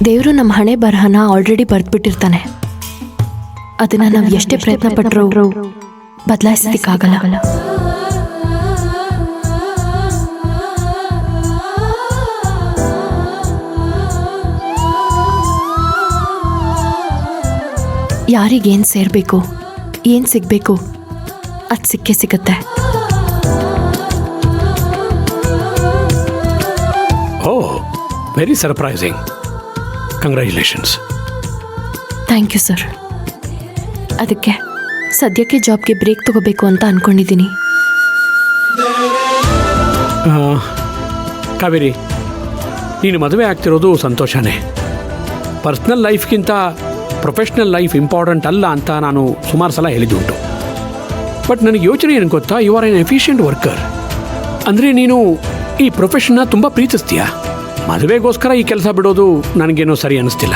ದೇವರು ನಮ್ಮ ಹಣೆ ಬರಹನ ಆಲ್ರೆಡಿ ಬರೆದ್ಬಿಟ್ಟಿರ್ತಾನೆ. ಅದನ್ನ ನಾವು ಎಷ್ಟೇ ಪ್ರಯತ್ನ ಪಟ್ಟರೂ ಬದಲಾಯಿಸಲಿಕ್ಕಾಗಲ್ಲ. ಯಾರಿಗೇನು ಸೇರಬೇಕು, ಏನು ಸಿಗಬೇಕು ಅದು ಸಿಕ್ಕೇ ಸಿಗುತ್ತೆ. Oh, very surprising. Congratulations. Thank you sir. ಅದಕ್ಕೆ ಸದ್ಯಕ್ಕೆ ಜಾಬ್ಗೆ ಬ್ರೇಕ್ ತಗೋಬೇಕು ಅಂತ ಅಂದ್ಕೊಂಡಿದ್ದೀನಿ. ಕಾವೇರಿ, ನೀನು ಮದುವೆ ಆಗ್ತಿರೋದು ಸಂತೋಷನೇ. ಪರ್ಸ್ನಲ್ ಲೈಫ್ಗಿಂತ ಪ್ರೊಫೆಷ್ನಲ್ ಲೈಫ್ ಇಂಪಾರ್ಟೆಂಟ್ ಅಲ್ಲ ಅಂತ ನಾನು ಸುಮಾರು ಸಲ ಹೇಳಿದ್ದುಂಟು. ಬಟ್ ನನಗೆ ಯೋಚನೆ ಏನು ಗೊತ್ತಾ, you are an efficient worker. ಅಂದರೆ ನೀನು ಈ ಪ್ರೊಫೆಷನ್ನ ತುಂಬ ಪ್ರೀತಿಸ್ತೀಯ. ಮದುವೆಗೋಸ್ಕರ ಈ ಕೆಲಸ ಬಿಡೋದು ನನಗೇನೋ ಸರಿ ಅನ್ನಿಸ್ತಿಲ್ಲ.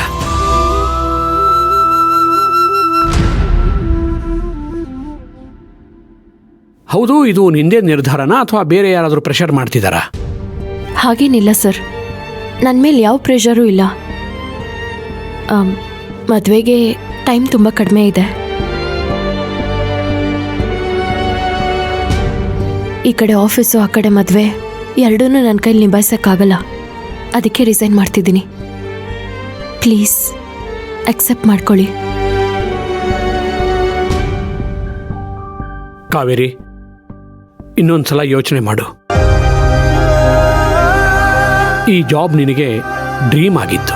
ಹೌದು, ಇದು ನಿಂದೇ ನಿರ್ಧಾರನಾ ಅಥವಾ ಬೇರೆ ಯಾರಾದರೂ ಪ್ರೆಷರ್ ಮಾಡ್ತಿದ್ದಾರಾ? ಹಾಗೇನಿಲ್ಲ ಸರ್, ನನ್ನ ಮೇಲೆ ಯಾವ ಪ್ರೆಷರೂ ಇಲ್ಲ. ಮದುವೆಗೆ ಟೈಮ್ ತುಂಬ ಕಡಿಮೆ ಇದೆ. ಈ ಕಡೆ ಆಫೀಸು, ಆ ಕಡೆ ಮದುವೆ ಎರಡೂ ನನ್ನ ಕೈಲಿ ನಿಭಾಯಿಸೋಕ್ಕಾಗಲ್ಲ. ಅದಕ್ಕೆ ರಿಸೈನ್ ಮಾಡ್ತಿದ್ದೀನಿ. ಪ್ಲೀಸ್ ಅಕ್ಸೆಪ್ಟ್ ಮಾಡ್ಕೊಳ್ಳಿ. ಕಾವೇರಿ, ಇನ್ನೊಂದು ಸಲ ಯೋಚನೆ ಮಾಡು. ಈ ಜಾಬ್ ನಿನಗೆ ಡ್ರೀಮ್ ಆಗಿತ್ತು,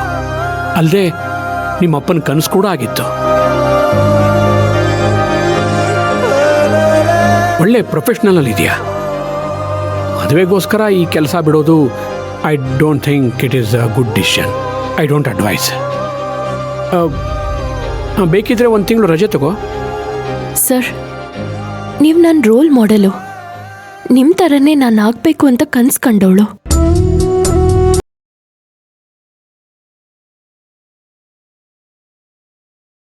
ಅಲ್ಲದೆ ನಿಮ್ಮಪ್ಪನ ಕನಸು ಕೂಡ ಆಗಿತ್ತು. ಒಳ್ಳೆ ಪ್ರೊಫೆಷ್ನಲ್ ಇದೆಯಾ. ಮದುವೆಗೋಸ್ಕರ ಈ ಕೆಲಸ ಬಿಡೋದು I don't think it is a good decision. I don't advise. ಬೇಕಿದ್ರೆ ಒಂದು ತಿಂಗಳು ರಜೆ ತಗೋ. ಸರ್, ನೀವು ನನ್ನ ರೋಲ್ ಮಾಡೆಲು. ನಿಮ್ಮ ಥರನೇ ನಾನು ಆಗಬೇಕು ಅಂತ ಕನಸು ಕಂಡವಳು.